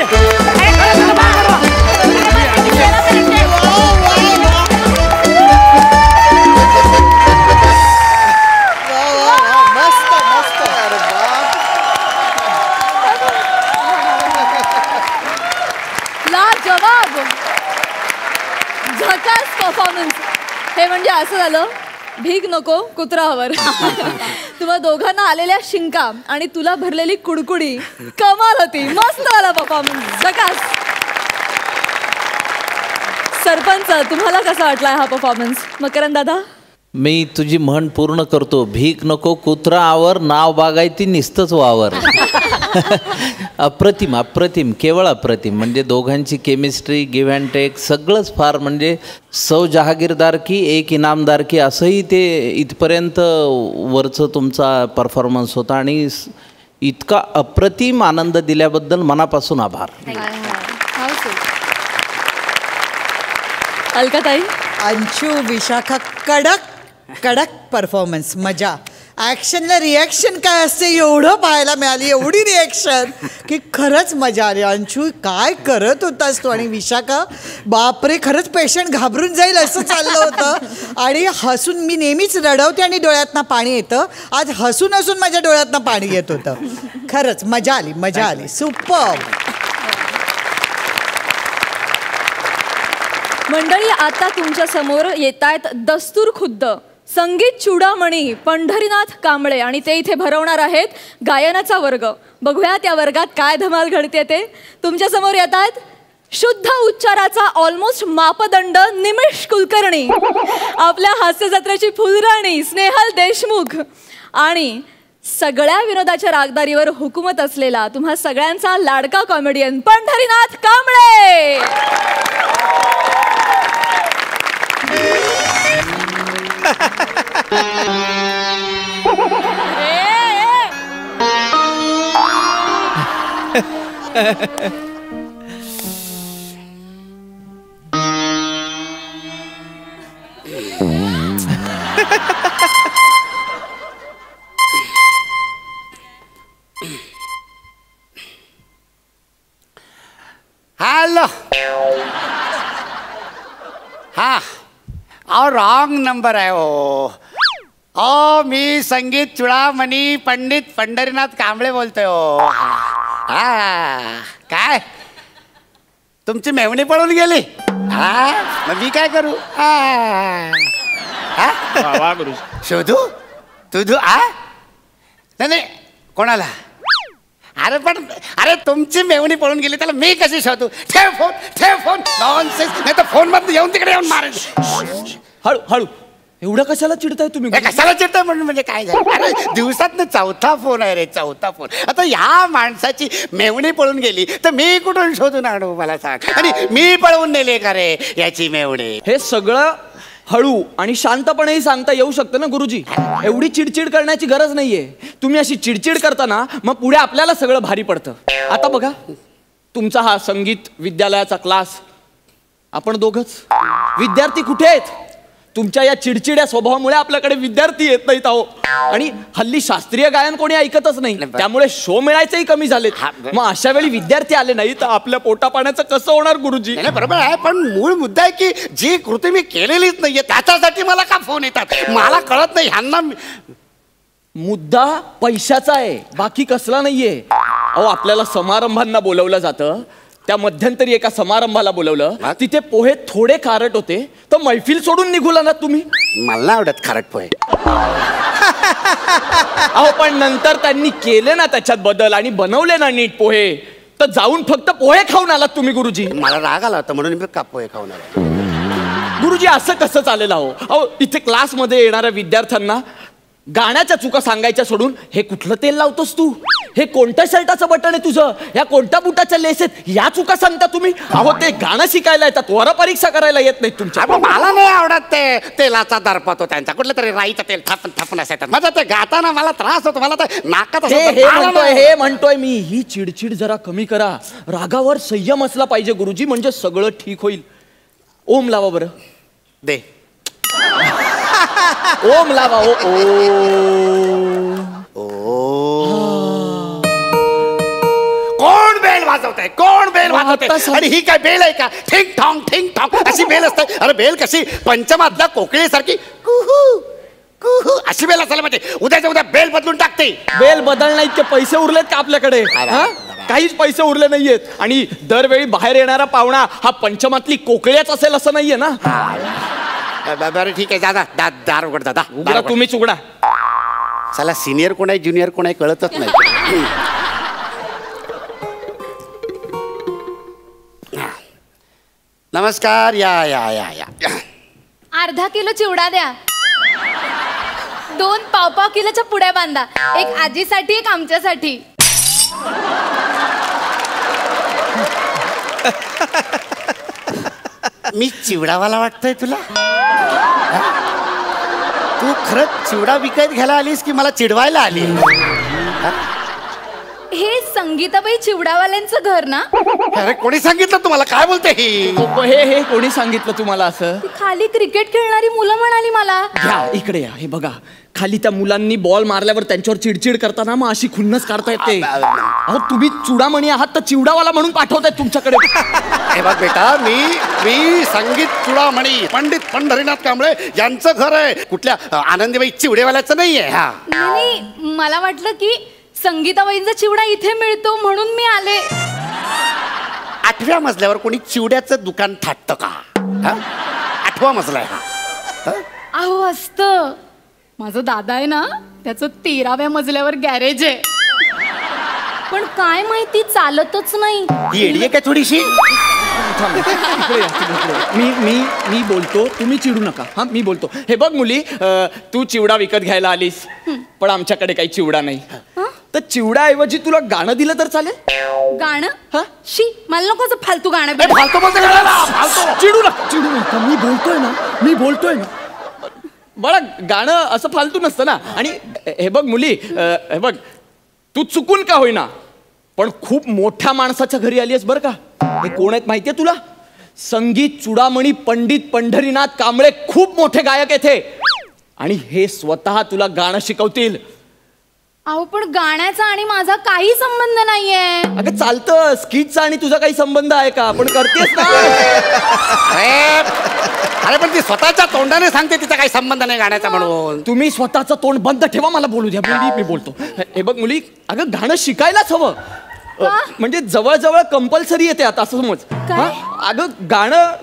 लाजवाब, झकास परफॉर्मन्स. हे म्हणजे असं झालं, भीक नको कुत्रा हवर. तुम्हा दोघांना आलेल्या शिंका आणि तुला भरलेली कुडकुडी कमाल होती. मस्त झाला परफॉर्मन्स, झकास. सरपंच, तुम्हाला कसा वाटला हा परफॉर्मन्स? मकरंद दादा. मी तुझी म्हण पूर्ण करतो. भीक नको कुत्रा आवर, नाव बागायती निस्तच वावर. अप्रतिम, केवळ अप्रतिम. म्हणजे दोघांची केमिस्ट्री, गिव्ह अँड टेक सगळंच फार, म्हणजे सौ जहागीरदार की एक इनामदार की असंही ते इथपर्यंत वरचं तुमचा परफॉर्मन्स होता. आणि इतका अप्रतिम आनंद दिल्याबद्दल मनापासून आभार. अलकाताई. अंशू, विशाखा कडक परफॉर्मन्स, मजा. ऍक्शनला रिॲक्शन काय असते एवढं पाहायला मिळाली, एवढी रिॲक्शन की खरंच मजा आली. अंशू काय करत होतास तू? आणि विशाखा बापरे, खरंच पेशंट घाबरून जाईल असं चाललं होतं. आणि हसून मी नेहमीच रडवते आणि डोळ्यातनं पाणी येतं, आज हसून हसून माझ्या डोळ्यातनं पाणी येत होतं. खरंच मजा आली, मजा आली. सुपर. मंडळी, आता तुमच्या समोर येत आहेत दस्तूर खुद्द संगीत चूडामणी पंढरीनाथ कांबळे आणि ते इथे भरवणार आहेत गायनाचा वर्ग. बघूया त्या वर्गात काय धमाल घडते ते. तुमच्या समोर येत आहेत शुद्ध उच्चाराचा ऑलमोस्ट मापदंड निमिष कुलकर्णी, आपल्या हास्य जत्रेची फुलराणी स्नेहल देशमुख आणि सगळ्या विनोदाच्या रागदारीवर हुकूमत असलेला तुम्हा सगळ्यांचा लाडका कॉमेडियन पंढरीनाथ कांबळे. हॅलो. हा रॉंग नंबर आहे हो. मी संगीत चुडामणी पंडित पंढरीनाथ कांबळे बोलतोय हो. काय तुमची मेवणी पळून गेली? मग मी काय करू? शोधू तुझू? नाही कोणाला? अरे तुमची मेवणी पळून गेली, त्याला मी कशी शोधू? ठेव फोन. नॉनसेन्स. नाही तर फोन मध्ये येऊन तिकडे येऊन मारेल. हळू एवढं कशाला चिडताय तुम्ही? कशाला चिडताय म्हणून म्हणजे काय झालं? अरे दिवसात चौथा फोन आहे रे, चौथा फोन. आता ह्या माणसाची मेवणी पळून गेली तर मी कुठून शोधून आणू मला सांग? आणि मी पळवून नेले का रे याची मेवणी? हे सगळं हळू आणि शांतपणेही सांगता येऊ शकतं ना गुरुजी. एवढी चिडचिड करण्याची गरज नाहीये. तुम्ही अशी चिडचिड करता ना, मग पुढे आपल्याला सगळं भारी पडतं. आता बघा, तुमचा हा संगीत विद्यालयाचा क्लास, आपण दोघच विद्यार्थी कुठे आहेत? तुमच्या या चिडचिड्या स्वभावामुळे आपल्याकडे विद्यार्थी येत नाहीत अहो. आणि हल्ली शास्त्रीय गायन कोणी ऐकतच नाही, त्यामुळे शो मिळायचेही कमी झालेत. मग अशा वेळी विद्यार्थी आले नाही तर आपल्या पोटा पाण्याचं कसं होणार गुरुजी? बरोबर आहे, पण मूळ मुद्दा आहे की जी कृती मी केलेलीच नाहीये त्याच्यासाठी मला का फोन येतात मला कळत नाही. ह्यांना मुद्दा पैशाचा आहे, बाकी कसला नाहीये. अहो आपल्याला समारंभांना बोलवलं जातं, त्या मध्यंतरी एका समारंभाला बोलवलं, तिथे पोहे थोडे खारट होते तर मैफिल सोडून निघूला ना तुम्ही. मला नाही आवडत खारट पोहे. अहो पण नंतर त्यांनी केले ना त्याच्यात बदल आणि बनवले ना नीट पोहे, तर जाऊन फक्त पोहे खाऊन आलात तुम्ही गुरुजी. मला राग आला होता म्हणून मी का पोहे खाऊन आलो. गुरुजी असं कसं चालेल? अहो इथे क्लासमध्ये येणाऱ्या विद्यार्थ्यांना गाण्याच्या चुका सांगायच्या सोडून हे कुठलं तेल लावतोस तू, हे कोणत्या शर्टाचं बटन आहे तुझं, या कोणत्या बुटाच्या लेस आहेत, या चुका सांगता तुम्ही. अहो ते गाणं शिकायला येतात, वर परीक्षा करायला येत नाही तुमच्या. मला नाही आवडत ते तेलाचा दर्प होतो त्यांचा, कुठलं तरी राईचं तेल थापून असायचं. माझा ते गाताना मला त्रास होतो, मला तर नाकात हे म्हणतोय मी, ही चिडचिड जरा कमी करा, रागावर संयम असला पाहिजे गुरुजी, म्हणजे सगळं ठीक होईल. ओम लावा बरं. दे ओम लावा. कोण बेल वाजवतंय? कोण बेल वाजवतंय? आणि ही काय बेल आहे का? ठिंग ठॉंग अशी बेल असते? अरे बेल कशी पंचमातल्या कोकिळेसारखी कुहू कुहू अशी बेल असायला पाहिजे. उद्याच्या उद्या बेल बदलून टाकते. बेल बदलण्यात इतके पैसे उरलेत का आपल्याकडे? काहीच पैसे उरले नाहीयेत. आणि दरवेळी बाहेर येणारा पाहुणा हा पंचमातली कोकिळ्याच असेल असं नाहीये ना. बरं ठीक आहे, दार उघड. दादा तुम्हीच उघडा. चला सिनियर कोण आहे ज्युनियर कोण आहे कळतच नाही. नमस्कार. या अर्धा किलो चिवडा द्या, 2 पाव किलोच्या पुड्या बांधा, एक आजीसाठी एक आमच्यासाठी. मी चिवडावाला वाटतोय तुला? तू खरंच चिवडा विकत घ्यायला आलीस की मला चिडवायला आली? हे संगीताबाई चिवडावाल्यांचं घर ना? अरे कोणी सांगितलं तुम्हाला? काय बोलते ही? हे कोणी सांगितलं तुम्हाला असं? ती खाली क्रिकेट खेळणारी मुलं म्हणाली मला. घ्या इकडे या. हे बघा, खाली त्या मुलांनी बॉल मारल्यावर त्यांच्यावर चिडचिड करताना मग अशी खुन्नस काढता येते. अहो तुम्ही चुडामणी आहात तर चिवडावाला म्हणून पाठवताय तुमच्याकडे. हे बघ बेटा, मी संगीत चुडामणी पंडित पंढरीनाथ कांबळे यांचं घर आहे, कुठल्या आनंदीबाई चिवडेवाल्याचं नाहीये. हा नाही, मला वाटलं की संगीताबाईंचा चिवडा इथे मिळतो म्हणून मी आले. 8व्या मजल्यावर कोणी चिवड्याचं दुकान थाटतं का? 8वा मजला आहे हा. अहो असतं. माझा दादा आहे ना, त्याचं 13व्या मजल्यावर गॅरेज आहे. पण काय माहिती चालतच नाही. ही येडी आहे का थोडीशी? मी बोलतो, तुम्ही चिडू नका. हा मी बोलतो. हे बघ मुली, तू चिवडा विकत घ्यायला आलीस, पण आमच्याकडे काही चिवडा नाही. तर चिवडाऐवजी तुला गाणं दिलं तर चालेल? गाणं? शी, मला नको असं फालतू गाणं. चिडू नका. मी बोलतोय ना. बळा, गाणं असं फालतू नसतं ना. आणि हे बघ मुली, हे बघ, तू चुकून का होईना पण खूप मोठ्या माणसाच्या घरी आली आहेस बरं का. हे कोण आहेत माहितीये तुला? संगीत चुडामणी पंडित पंढरीनाथ कांबळे खूप मोठे गायक आहेत हे. आणि हे स्वतः तुला गाणं शिकवतील. अहो पण गाण्याचा आणि माझा काही संबंध नाहीये. अगं चालतं, स्किटचा आणि तुझा काही संबंध आहे का? पण करतेस ना. अरे पण ती स्वतःच्या तोंडाने सांगते तिचा काही संबंध नाही गाण्याचा म्हणून. तुम्ही स्वतःचं तोंड बंद ठेवा, मला बोलू द्या. मी बोलतो. हे बघ मुली, अगं गाणं शिकायलाच हवं. म्हणजे जवळजवळ कंपल्सरी येते आता, असं समज. अगं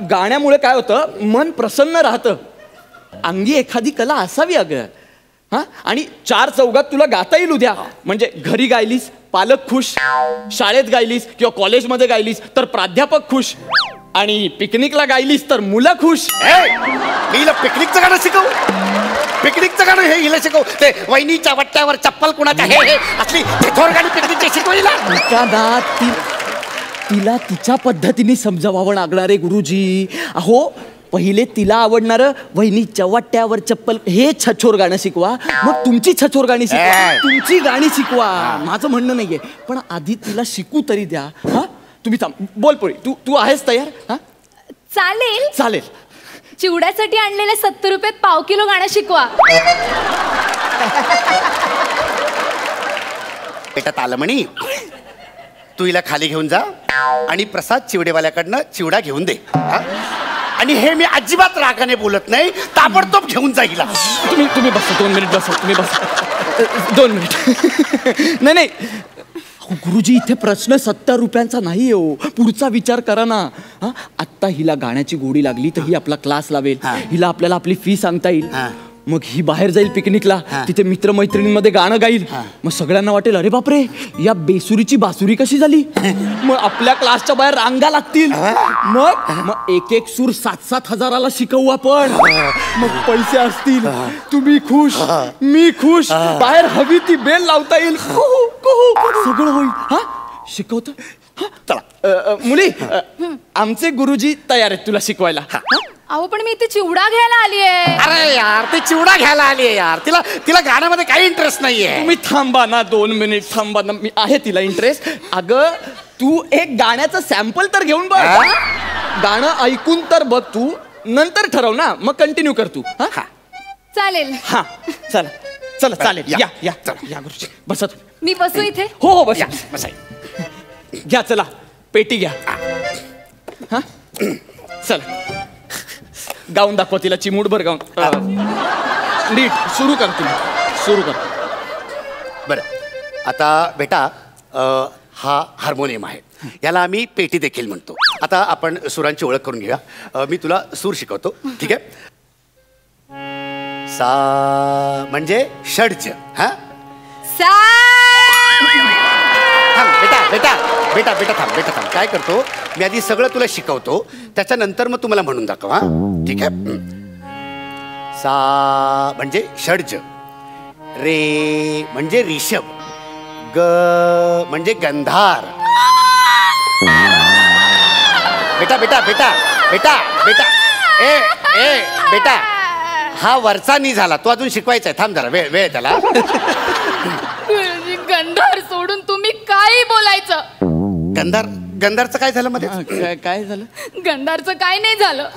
गाण्यामुळे काय होतं, मन प्रसन्न राहतं. अंगी एखादी कला असावी अगं. हा, आणि 4 चौघात तुला गाता येईल उद्या. म्हणजे घरी गायलीस पालक खुश, शाळेत गायलीस किंवा कॉलेजमध्ये गायलीस तर प्राध्यापक खुश, आणि पिकनिकला गायलीस तर मुलं खुश. मी हिला पिकनिकचं गाणं शिकवू? पिकनिकचं गाणं हे हिला शिकवू? ते वहिनीच्या वट्ट्यावर चप्पल कुणाच्या हे असली थोर गाणी पिकनिकची शिकवली ना. तिला तिच्या पद्धतीने समजावं लागणार आहे गुरुजी. अहो पहिले तिला आवडणारं वहिनीच्या वाट्यावर चप्पल हे छछोर गाणं शिकवा, मग तुमची छछोर गाणी शिकवा, तुमची गाणी शिकवा. माझं म्हणणं नाहीये, पण आधी तिला शिकू तरी द्या. हा तुम्ही थांब. बोल पोळी, तू आहेस तयार? हा चालेल. चिवड्यासाठी आणलेले 70 रुपयात पाव किलो गाणं शिकवा. बेटा तालमणी, तू हिला खाली घेऊन जा आणि प्रसाद चिवडेवाल्याकडनं चिवडा घेऊन दे. आणि हे मी अजिबात रागाने बोलत नाही, ताबडतोब घेऊन जा हिला. तुम्ही बसा, 2 मिनिट बसा. तुम्ही बसा 2 मिनिट. नाही गुरुजी, इथे प्रश्न 70 रुपयांचा नाही हो. पुढचा विचार करा ना. आत्ता हिला गाण्याची गोडी लागली तर ही आपला क्लास लावेल, हिला आपल्याला आपली फी सांगता येईल. मग ही बाहेर जाईल पिकनिकला, तिथे मित्रमैत्रिणींमध्ये गाणं गाईल. मग सगळ्यांना वाटेल अरे बापरे, या बेसुरीची बासुरी कशी झाली. मग आपल्या क्लासच्या बाहेर रांगा लागतील. मग एक सूर 7-7 हजाराला शिकवू आपण. मग पैसे असतील, तुम्ही खुश, मी खुश, बाहेर हवी ती बेल लावता येईल, सगळं होईल. हा शिकवतो. चला मुली, आमचे गुरुजी तयार आहेत तुला शिकवायला. अहो पण मी इथे चिवडा घ्यायला आली आहे. अरे यार, ते चिवडा घ्यायला आली आहे यार. तिला गाण्यामध्ये काही इंटरेस्ट नाहीये. तुम्ही थांबा ना, 2 मिनिट थांबा ना. मी आहे तिला इंटरेस्ट. अगं तू एक गाण्याचं सॅम्पल तर घेऊन बघ. गाणं ऐकून तर बघ तू, नंतर ठरव ना, मग कंटिन्यू कर तू. चालेल. हा चला चालेल. या गुरुजी बसा. मी बसू इथे? हो बसा. घ्या, चला पेटी घ्या. हा चला, गाऊन दाखवा तिला, चिमूटभर गाऊन. नीट सुरू कर. बरं, आता बेटा, हा हार्मोनियम आहे, याला आम्ही पेटी देखील म्हणतो. आता आपण सुरांची ओळख करून घेऊया. मी तुला सूर शिकवतो, ठीक आहे? सा म्हणजे षड्ज. हा बेटा थांब. काय करतो मी, आधी सगळं तुला शिकवतो, त्याच्यानंतर मग तुम्हाला म्हणून दाखव. हा ठीक आहे? सा म्हणजे षड्ज, रे म्हणजे रिषभ, ग म्हणजे गंधार. बेटा बेटा, हा वरचा नी झाला, तो अजून शिकवायचा आहे. थांब जरा, वेळ त्याला. गंधार सोडून तुम्ही काही बोलायचं. गंधारचं काय झालं मध्ये? काय झालं? गंधारचं काय नाही झालं.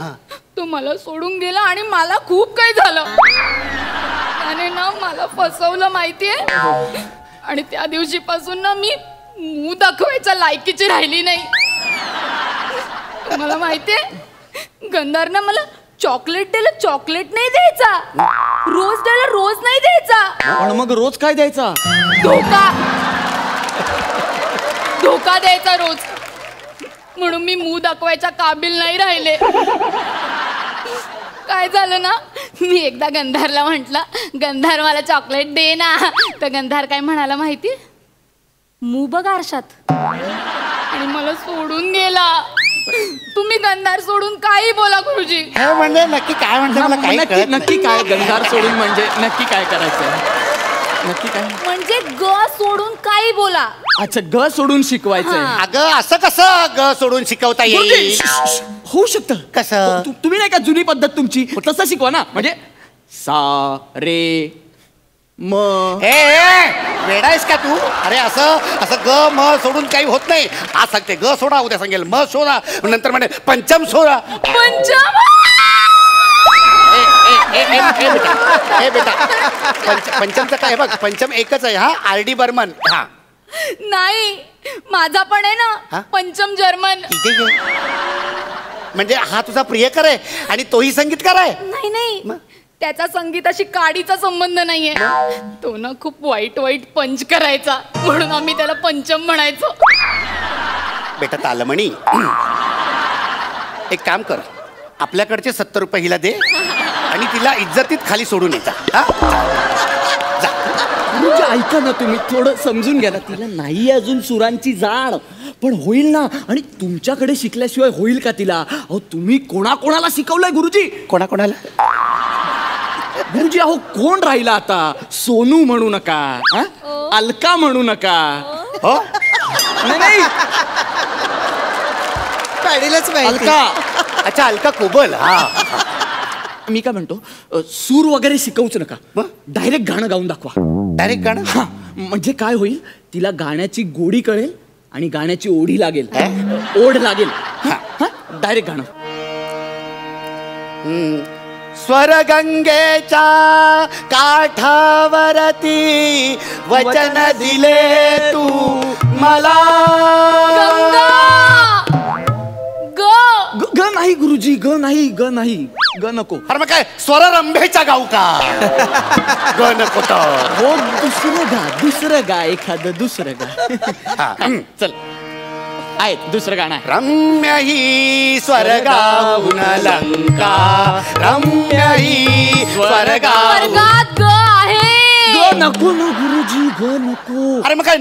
तो मला सोडून गेला आणि मला खूप काही झालं. त्याने ना मला फसवलं माहितीये. आणि त्या दिवशीपासून ना मी मूळ दाखवायच्या लायकीची राहिली नाही. तुम्हाला माहितीये गंधारनं मला चॉकलेट द्यायला चॉकलेट नाही द्यायचा, रोज द्यायला रोज नाही द्यायचा. पण मग रोज काय द्यायचा? धोका द्यायचा रोज. म्हणून मी मूळ दाखवायच्या काबिल नाही राहिले. काय झालं ना, मी एकदा गंधारला म्हटलं, गंधार मला चॉकलेट दे ना. तर गंधार काय म्हणाला माहिती? मूळ बघ आरशात. आणि मला सोडून गेला. तुम्ही गंधार सोडून काही बोला गुरुजी. म्हणजे नक्की काय म्हणते मला काही कळत नक्की काय गंधार सोडून म्हणजे नक्की काय करायचं? नक्की काय म्हणजे ग सोडून काही बोला. अच्छा, ग सोडून शिकवायचं. अगं असं कसं ग सोडून शिकवता येईल? होऊ शकतं. कसं? तुम्ही नाही का जुनी पद्धत तुमची तसं शिकवा ना. म्हणजे सा रे म. वेडा आहेस का तू? अरे असं असं ग म सोडून काही होत नाही. आज सांगते ग सोडा, उद्या सांगेल म सोडा, नंतर म्हणे पंचम सोडा. पंचम. ए बेटा पंचमचं काय बघ, पंचम एकच आहे. हा RD बर्मन. हा नाही, माझा पण आहे ना पंचम जर्मन. म्हणजे हा तुझा प्रियकर आहे आणि तोही संगीतकार आहे? नाही नाही, त्याचा संगीताशी काडीचा संबंध नाहीये. तो ना खूप वाईट वाईट पंच करायचा, म्हणून आम्ही त्याला पंचम म्हणायचो. बेटा तालमणी, एक काम कर, आपल्याकडचे 70 रुपये हिला दे आणि तिला इज्जतीत खाली सोडून येता. म्हणजे ऐका ना, तुम्ही थोडं समजून घ्या ना. तिला नाही अजून सुरांची जाण, पण होईल ना. आणि तुमच्याकडे शिकल्याशिवाय होईल का तिला? अहो तुम्ही कोणाकोणाला शिकवलंय गुरुजी? कोणाकोणाला? गुरुजी अहो कोण राहिला आता? सोनू म्हणू नका, अलका म्हणू नका. हो नाही अलका. अच्छा, अलका कोबल. हा मी काय म्हणतो, सूर वगैरे शिकवूच नका. डायरेक्ट गाणं गाऊन दाखवा. डायरेक्ट गाणं? हा, म्हणजे काय होईल, तिला गाण्याची गोडी कळेल आणि गाण्याची ओढी लागेल. ओढ लागेल. डायरेक्ट गाणं. स्वरगंगेच्या काठावरती वचन दिले तू मला. ग नाही गुरुजी, ग नाही, ग नाही, ग नको. अरे मग काय स्वररंभेचा गाऊ का? ग नको तर. हो दुसरं गा एखादं दुसरं गा. चल आहे दुसरं गाणं आहे. रम्य ही स्वर्गाहून लंका, रम्य ही स्वर्गात ग आहे. ग नको ना गुरुजी, ग नको. अरे मग काय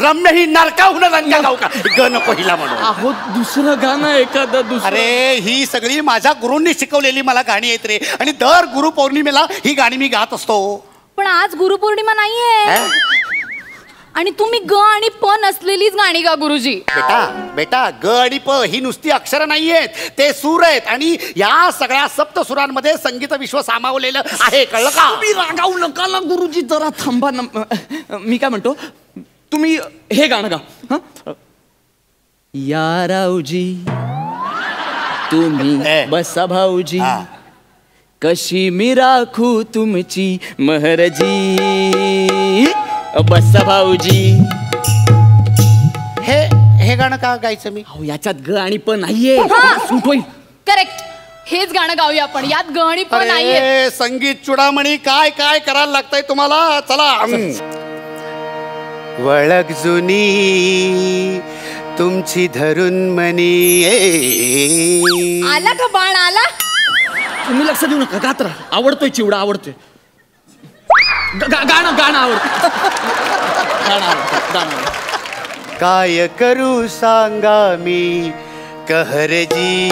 रम्य ही नरकाहून लंका गाऊ का? ग नको हिला म्हणून. अहो दुसरं गाणं एखादं दुसरं. अरे ही सगळी माझ्या गुरूंनी शिकवलेली मला गाणी आहेत रे, आणि दर गुरुपौर्णिमेला ही गाणी मी गात असतो. पण आज गुरुपौर्णिमा नाहीये आणि तुम्ही ग आणि प नसलेलीच गाणी गा गुरुजी. बेटा ग आणि प ही नुसती अक्षरं नाहीयेत, ते सूर आहेत. आणि या सगळ्या सप्त सुरांमध्ये संगीत विश्व सामावलेलं आहे, कळलं का? तुम्ही रागावू नका ना गुरुजी, जरा थांबा ना. मी काय म्हणतो, तुम्ही हे गाणं गा. या रावजी तुम्ही बसा भाऊजी, कशी मी राखू तुमची महरजी. बसा भाऊजी. हे गाणं का गायचं मी? अहो याच्यात ग आणि प नाहीये, सूट होईल. करेक्ट, हेच गाणं गाऊया आपण. यात ग आणि प नाहीये. संगीत चुडामणी काय काय करायला लागतंय तुम्हाला. चला. वळख जुनी तुमची धरून मनी. आला का बाण आला? तुम्ही लक्ष देऊ नका, गात्र आवडतोय चिवडा, आवडतोय. गाणं गाणं आवडतं. काय करू सांगा मी कहरजी.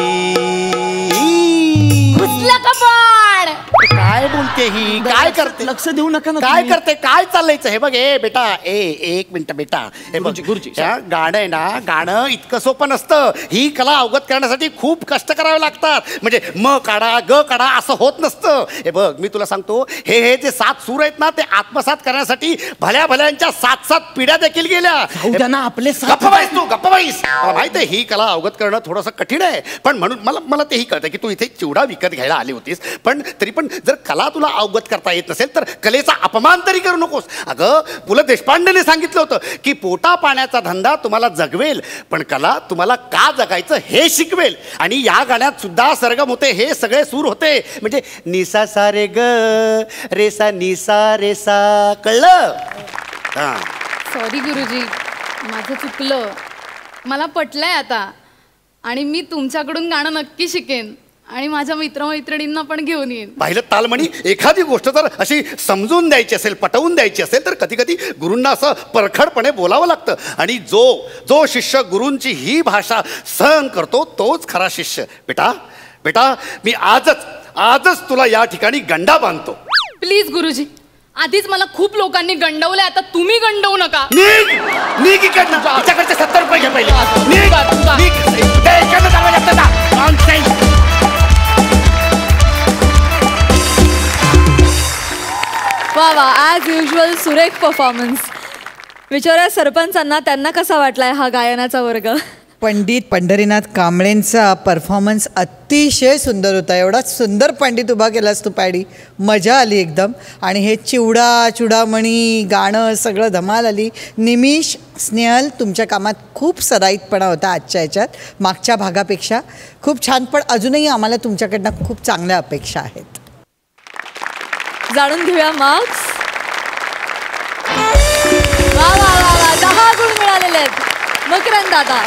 घुसला का बाण? काय बोलते ही काय करते लक्ष देऊ नका ना काय तुम्ही. करते काय चाललंयचं हे बघ बेटा एक मिनिट बेटा हे बघ गुरुजी. त्या गाणं आहे ना गाणं इतकं सोपं नसतं. ही कला अवगत करण्यासाठी खूप कष्ट करावे लागतात. म्हणजे म काढा ग काढा असं होत नसतं. हे बघ मी तुला सांगतो हे जे 7 सूर आहेत ना ते आत्मसात करण्यासाठी भल्या भल्यांच्या 7 पिढ्या देखील गेल्या. आपले गप्पा बाईस तू गप्पा बाईस. मला माहिती आहे ही कला अवगत करणं थोडंसं कठीण आहे पण म्हणून मला तेही कळतं की तू इथे चिवडा विकत घ्यायला आली होतीस पण तरी पण जर कला तुला अवगत करता येत नसेल तर कलेचा अपमान तरी करू नकोस. अगं पु ल देशपांडेने सांगितलं होतं की पोटा पाण्याचा धंदा तुम्हाला जगवेल पण कला तुम्हाला का जगायचं हे शिकवेल. आणि या गाण्यात सुद्धा सरगम होते हे सगळे सूर होते म्हणजे निसा सा रे ग रेसा निसा रेसा कळलं. हा सॉरी गुरुजी माझं चुकलं. मला पटलंय आता आणि मी तुमच्याकडून गाणं नक्की शिकेन आणि माझ्या मित्रमैत्रिणींना पण घेऊन येईन. पाहिलं तालमणी एखादी गोष्ट जर अशी समजून द्यायची असेल पटवून द्यायची असेल तर कधी कधी गुरूंना असं परखडपणे बोलावं लागतं. आणि जो शिष्य गुरूंची ही भाषा सहन करतो तोच खरा शिष्य. बेटा मी आजच तुला या ठिकाणी गंडा बांधतो. प्लीज गुरुजी आधीच मला खूप लोकांनी गंडवलंय आता तुम्ही गंडवू नका. निघ इकडनं. हिच्याकडचे 70 रुपये घे पहिले. निघ. ते इकडनं जावं लागतं ना. वा ॲज युजल सुरेख परफॉर्मन्स. विचारूया सरपंचांना त्यांना कसा वाटलाय हा गायनाचा वर्ग. पंडित पंढरीनाथ कांबळेंचा परफॉर्मन्स अतिशय सुंदर होता. एवढा सुंदर पंडित उभा केलास तू पॅडी. मजा आली एकदम. आणि हे चुडामणी गाणं सगळं धमाल आली. निमिष स्नेहल तुमच्या कामात खूप सराईतपणा होता आजच्या ह्याच्यात मागच्या भागापेक्षा खूप छान. पण अजूनही आम्हाला तुमच्याकडनं खूप चांगल्या अपेक्षा आहेत. जाणून घेऊया मार्क्स. वा 10 गुण मिळालेले आहेत. मकरंद दादा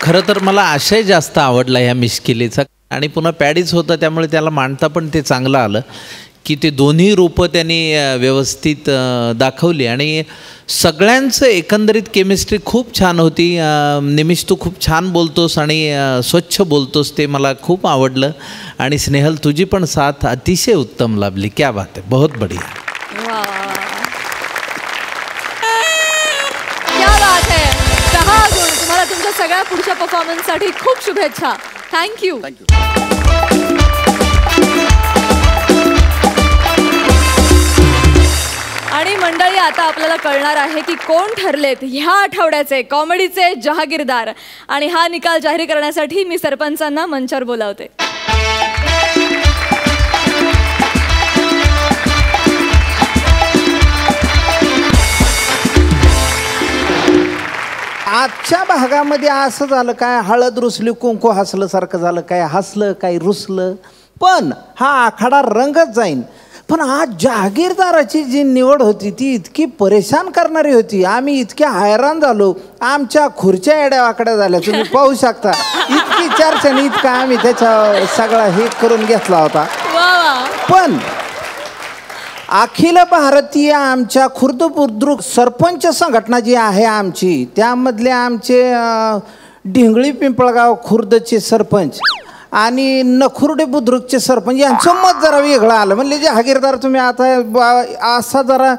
खरं तर मला आशय जास्त आवडला ह्या मिश्किलीचा आणि पुन्हा पॅडीच होतं त्यामुळे त्याला मांडता पण ते चांगलं आलं की ते दोन्ही रूपं त्यांनी व्यवस्थित दाखवली आणि सगळ्यांचं एकंदरीत केमिस्ट्री खूप छान होती. निमिष तू खूप छान बोलतोस आणि स्वच्छ बोलतोस ते मला खूप आवडलं. आणि स्नेहल तुझी पण साथ अतिशय उत्तम लाभली. क्या बात आहे. बहुत बढिया. क्या बात आहे. 10 गुण. तुम्हाला तुमच्या सगळ्या पुढच्या परफॉर्मन्ससाठी खूप शुभेच्छा. थँक्यू. आणि मंडळी आता आपल्याला कळणार आहे की कोण ठरलेत ह्या आठवड्याचे कॉमेडीचे जहागीरदार. आणि हा निकाल जाहीर करण्यासाठी मी सरपंचांना मंचावर बोलावते. आजच्या भागामध्ये असं झालं काय हळद रुसली कुंकू हसल्यासारखं झालं काय हसलं काय रुसलं पण हा आखाडा रंगत जाईन. पण आज जहागीरदाराची जी निवड होती ती इतकी परेशान करणारी होती. आम्ही इतके हैराण झालो. आमच्या खुर्च्या एड्या वाकड्या झाल्या तुम्ही पाहू शकता. इतकी चर्चेने इतका आम्ही त्याच्या सगळा हे करून घेतला होता. पण अखिल भारतीय आमच्या खुर्द बुद्रुक सरपंच संघटना जी आहे आमची त्यामधले आमचे ढिंगळी पिंपळगाव खुर्दचे सरपंच आणि नखुर्डे बुद्रुकचे सरपंच यांचं मत जरा वेगळं आलं. म्हणले जहागीरदार तुम्ही आता असा जरा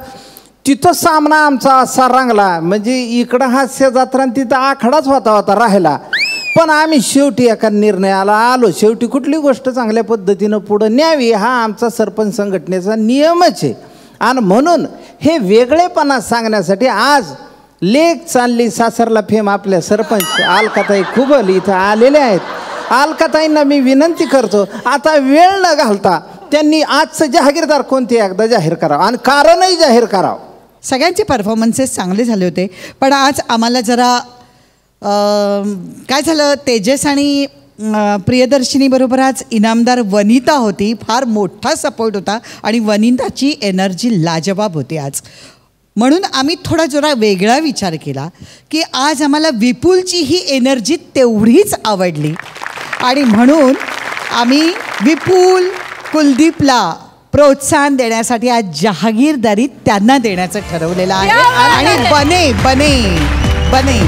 तिथं सामना आमचा असा रंगला म्हणजे इकडं हास्य जत्रा तिथं आखाडाच होता राहिला. पण आम्ही शेवटी एका निर्णयाला आलो. शेवटी कुठली गोष्ट चांगल्या पद्धतीनं पुढं न्यावी हा आमचा सरपंच संघटनेचा नियमच आहे. आणि म्हणून हे वेगळेपणा सांगण्यासाठी आज लेक चालली सासरला फेम आपल्या सरपंच अलकाताई खुबल इथं आलेले आहेत. अलकाताईंना मी विनंती करतो आता वेळ न घालता त्यांनी आजचं जहागीरदार कोणते एकदा जाहीर करावं आणि कारणही जाहीर करावं. सगळ्यांचे परफॉर्मन्सेस चांगले झाले होते पण आज आम्हाला जरा काय झालं तेजस आणि प्रियदर्शिनीबरोबर आज इनामदार वनिता होती. फार मोठा सपोर्ट होता आणि वनिताची एनर्जी लाजवाब होती आज. म्हणून आम्ही थोडा जरा वेगळा विचार केला की आज आम्हाला विपुलची ही एनर्जी तेवढीच आवडली आणि म्हणून आम्ही विपुल कुलदीपला प्रोत्साहन देण्यासाठी आज जहागीरदारी त्यांना देण्याचं ठरवलेलं आहे. आणि बने बने बने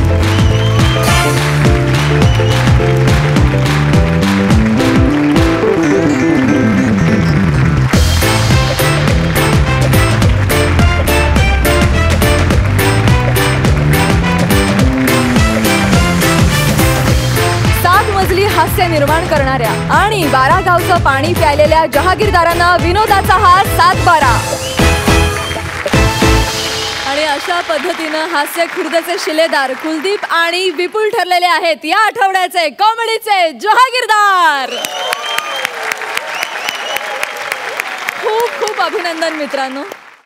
किस्से निर्माण करणाऱ्या आणि 12 गावचं पाणी प्यायलेल्या जहागीरदारांना विनोदाचा हा 7-12. आणि अशा पद्धतीनं हास्य खुर्दचे शिलेदार कुलदीप आणि विपुल ठरलेले आहेत या आठवड्याचे कॉमेडीचे जहागीरदार. खूप खूप अभिनंदन मित्रांनो.